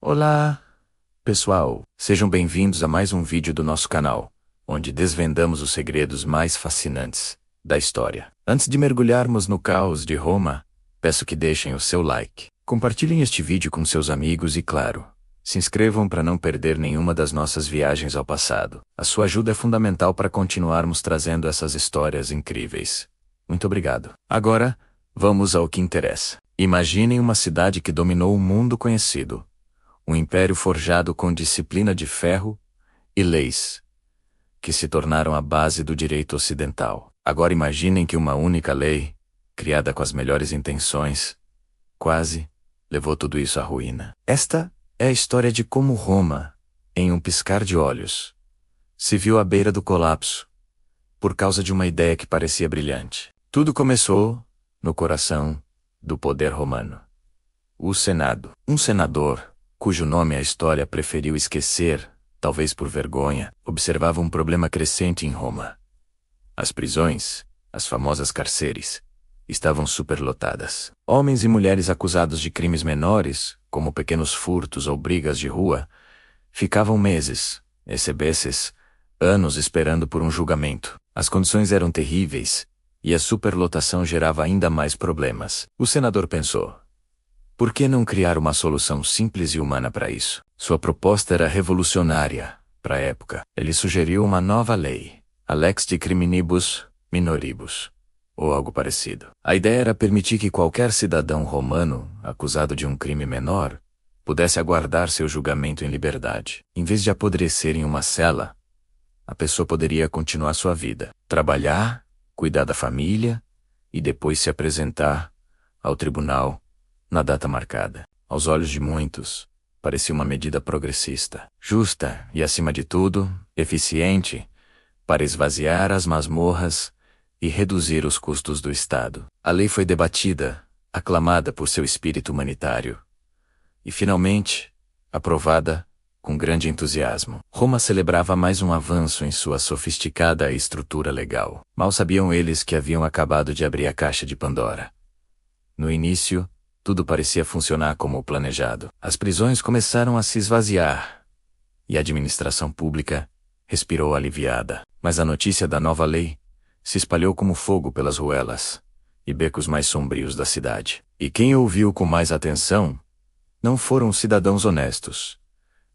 Olá, pessoal! Sejam bem-vindos a mais um vídeo do nosso canal, onde desvendamos os segredos mais fascinantes da história. Antes de mergulharmos no caos de Roma, peço que deixem o seu like, compartilhem este vídeo com seus amigos e, claro, se inscrevam para não perder nenhuma das nossas viagens ao passado. A sua ajuda é fundamental para continuarmos trazendo essas histórias incríveis. Muito obrigado. Agora, vamos ao que interessa. Imaginem uma cidade que dominou o mundo conhecido. Um império forjado com disciplina de ferro e leis, que se tornaram a base do direito ocidental. Agora imaginem que uma única lei, criada com as melhores intenções, quase levou tudo isso à ruína. Esta é a história de como Roma, em um piscar de olhos, se viu à beira do colapso, por causa de uma ideia que parecia brilhante. Tudo começou no coração do poder romano. O Senado. Um senador, cujo nome a história preferiu esquecer, talvez por vergonha, observava um problema crescente em Roma. As prisões, as famosas carcéres, estavam superlotadas. Homens e mulheres acusados de crimes menores, como pequenos furtos ou brigas de rua, ficavam meses, vezes anos esperando por um julgamento. As condições eram terríveis, e a superlotação gerava ainda mais problemas. O senador pensou: por que não criar uma solução simples e humana para isso? Sua proposta era revolucionária para a época. Ele sugeriu uma nova lei, a Lex de Criminibus Minoribus, ou algo parecido. A ideia era permitir que qualquer cidadão romano, acusado de um crime menor, pudesse aguardar seu julgamento em liberdade. Em vez de apodrecer em uma cela, a pessoa poderia continuar sua vida, trabalhar, cuidar da família e depois se apresentar ao tribunal na data marcada. Aos olhos de muitos, parecia uma medida progressista, justa e, acima de tudo, eficiente para esvaziar as masmorras e reduzir os custos do Estado. A lei foi debatida, aclamada por seu espírito humanitário e, finalmente, aprovada com grande entusiasmo. Roma celebrava mais um avanço em sua sofisticada estrutura legal. Mal sabiam eles que haviam acabado de abrir a caixa de Pandora. No início, tudo parecia funcionar como planejado. As prisões começaram a se esvaziar, e a administração pública respirou aliviada. Mas a notícia da nova lei se espalhou como fogo pelas ruelas e becos mais sombrios da cidade. E quem ouviu com mais atenção não foram os cidadãos honestos,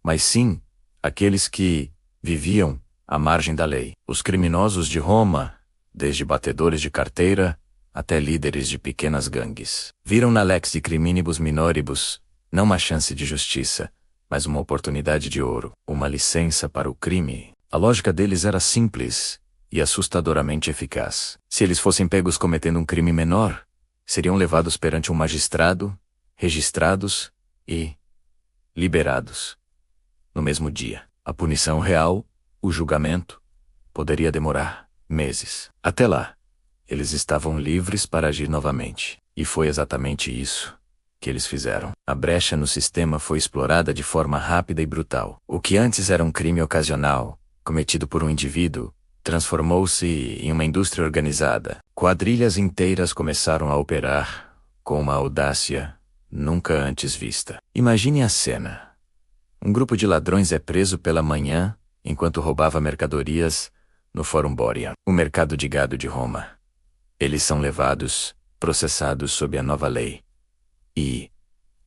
mas sim aqueles que viviam à margem da lei. Os criminosos de Roma, desde batedores de carteira até líderes de pequenas gangues, viram na Lex de Criminibus Minoribus não uma chance de justiça, mas uma oportunidade de ouro, uma licença para o crime. A lógica deles era simples e assustadoramente eficaz. Se eles fossem pegos cometendo um crime menor, seriam levados perante um magistrado, registrados e liberados no mesmo dia. A punição real, o julgamento, poderia demorar meses. Até lá, eles estavam livres para agir novamente. E foi exatamente isso que eles fizeram. A brecha no sistema foi explorada de forma rápida e brutal. O que antes era um crime ocasional, cometido por um indivíduo, transformou-se em uma indústria organizada. Quadrilhas inteiras começaram a operar com uma audácia nunca antes vista. Imagine a cena. Um grupo de ladrões é preso pela manhã enquanto roubava mercadorias no Fórum Boria, o mercado de gado de Roma. Eles são levados, processados sob a nova lei. E,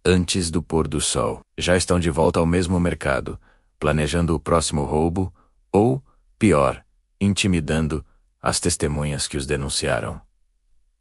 antes do pôr do sol, já estão de volta ao mesmo mercado, planejando o próximo roubo, ou, pior, intimidando as testemunhas que os denunciaram.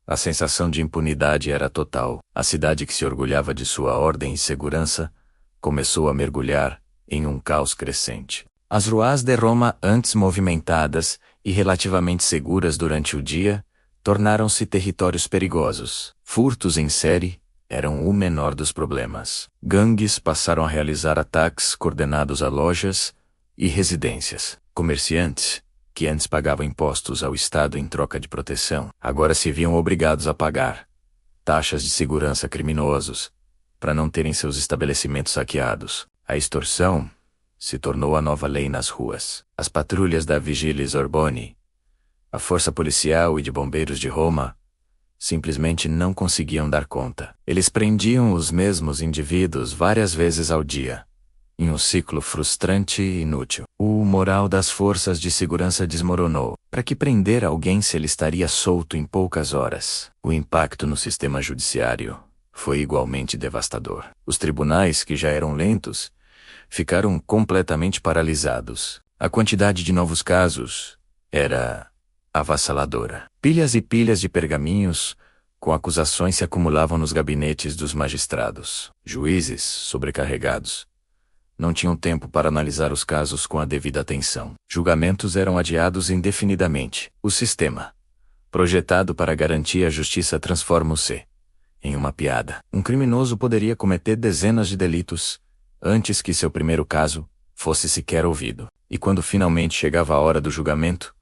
A sensação de impunidade era total. A cidade que se orgulhava de sua ordem e segurança começou a mergulhar em um caos crescente. As ruas de Roma, antes movimentadas e relativamente seguras durante o dia, tornaram-se territórios perigosos. Furtos em série eram o menor dos problemas. Gangues passaram a realizar ataques coordenados a lojas e residências. Comerciantes, que antes pagavam impostos ao Estado em troca de proteção, agora se viam obrigados a pagar taxas de segurança a criminosos para não terem seus estabelecimentos saqueados. A extorsão se tornou a nova lei nas ruas. As patrulhas da Vigiles Urbani, a força policial e de bombeiros de Roma, simplesmente não conseguiam dar conta. Eles prendiam os mesmos indivíduos várias vezes ao dia, em um ciclo frustrante e inútil. O moral das forças de segurança desmoronou. Para que prender alguém se ele estaria solto em poucas horas? O impacto no sistema judiciário foi igualmente devastador. Os tribunais, que já eram lentos, ficaram completamente paralisados. A quantidade de novos casos era avassaladora. Pilhas e pilhas de pergaminhos com acusações se acumulavam nos gabinetes dos magistrados. Juízes, sobrecarregados, não tinham tempo para analisar os casos com a devida atenção. Julgamentos eram adiados indefinidamente. O sistema, projetado para garantir a justiça, transforma-se em uma piada. Um criminoso poderia cometer dezenas de delitos antes que seu primeiro caso fosse sequer ouvido. E quando finalmente chegava a hora do julgamento,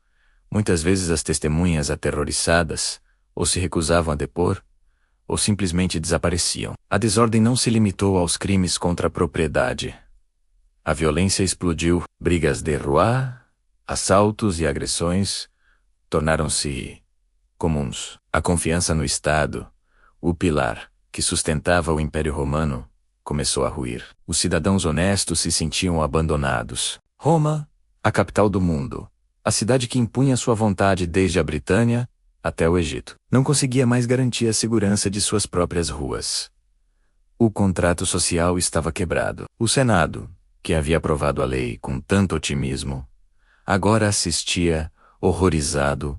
muitas vezes as testemunhas aterrorizadas ou se recusavam a depor, ou simplesmente desapareciam. A desordem não se limitou aos crimes contra a propriedade. A violência explodiu. Brigas de rua, assaltos e agressões tornaram-se comuns. A confiança no Estado, o pilar que sustentava o Império Romano, começou a ruir. Os cidadãos honestos se sentiam abandonados. Roma, a capital do mundo, a cidade que impunha sua vontade desde a Britânia até o Egito, não conseguia mais garantir a segurança de suas próprias ruas. O contrato social estava quebrado. O Senado, que havia aprovado a lei com tanto otimismo, agora assistia, horrorizado,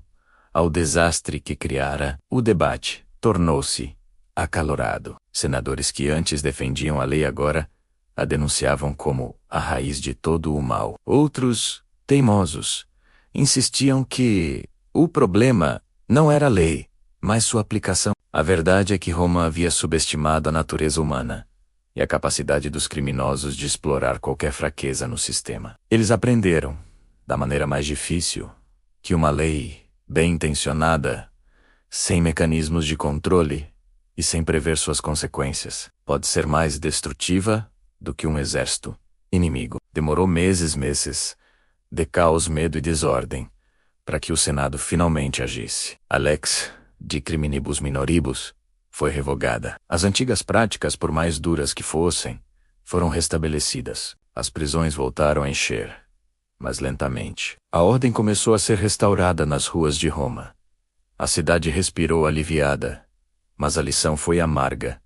ao desastre que criara. O debate tornou-se acalorado. Senadores que antes defendiam a lei agora a denunciavam como a raiz de todo o mal. Outros, teimosos, insistiam que o problema não era a lei, mas sua aplicação. A verdade é que Roma havia subestimado a natureza humana e a capacidade dos criminosos de explorar qualquer fraqueza no sistema. Eles aprenderam, da maneira mais difícil, que uma lei bem intencionada, sem mecanismos de controle e sem prever suas consequências, pode ser mais destrutiva do que um exército inimigo. Demorou meses de caos, medo e desordem para que o Senado finalmente agisse. A Lex de criminibus minoribus foi revogada. As antigas práticas, por mais duras que fossem, foram restabelecidas. As prisões voltaram a encher, mas lentamente. A ordem começou a ser restaurada nas ruas de Roma. A cidade respirou aliviada, mas a lição foi amarga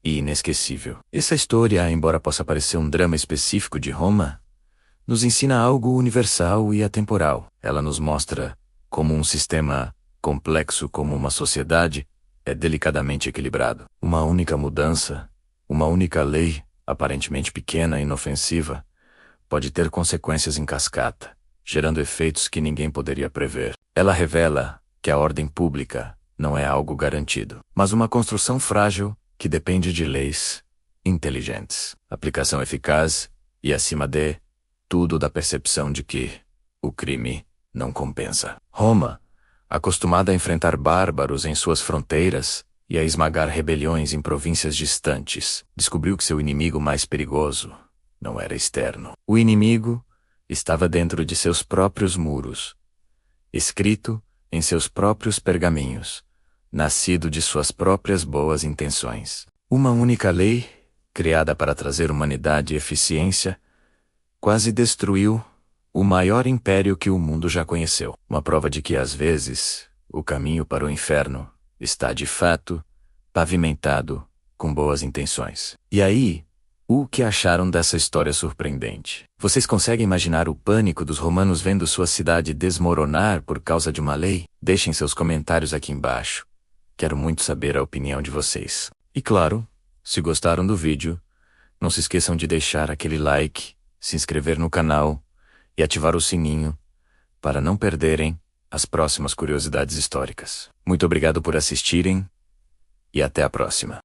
e inesquecível. Essa história, embora possa parecer um drama específico de Roma, nos ensina algo universal e atemporal. Ela nos mostra como um sistema complexo como uma sociedade é delicadamente equilibrado. Uma única mudança, uma única lei, aparentemente pequena e inofensiva, pode ter consequências em cascata, gerando efeitos que ninguém poderia prever. Ela revela que a ordem pública não é algo garantido, mas uma construção frágil que depende de leis inteligentes, aplicação eficaz e, acima de tudo, da percepção de que o crime não compensa. Roma, acostumada a enfrentar bárbaros em suas fronteiras e a esmagar rebeliões em províncias distantes, descobriu que seu inimigo mais perigoso não era externo. O inimigo estava dentro de seus próprios muros, escrito em seus próprios pergaminhos, nascido de suas próprias boas intenções. Uma única lei, criada para trazer humanidade e eficiência, quase destruiu o maior império que o mundo já conheceu. Uma prova de que, às vezes, o caminho para o inferno está, de fato, pavimentado com boas intenções. E aí, o que acharam dessa história surpreendente? Vocês conseguem imaginar o pânico dos romanos vendo sua cidade desmoronar por causa de uma lei? Deixem seus comentários aqui embaixo. Quero muito saber a opinião de vocês. E claro, se gostaram do vídeo, não se esqueçam de deixar aquele like, se inscrever no canal e ativar o sininho para não perderem as próximas curiosidades históricas. Muito obrigado por assistirem e até a próxima.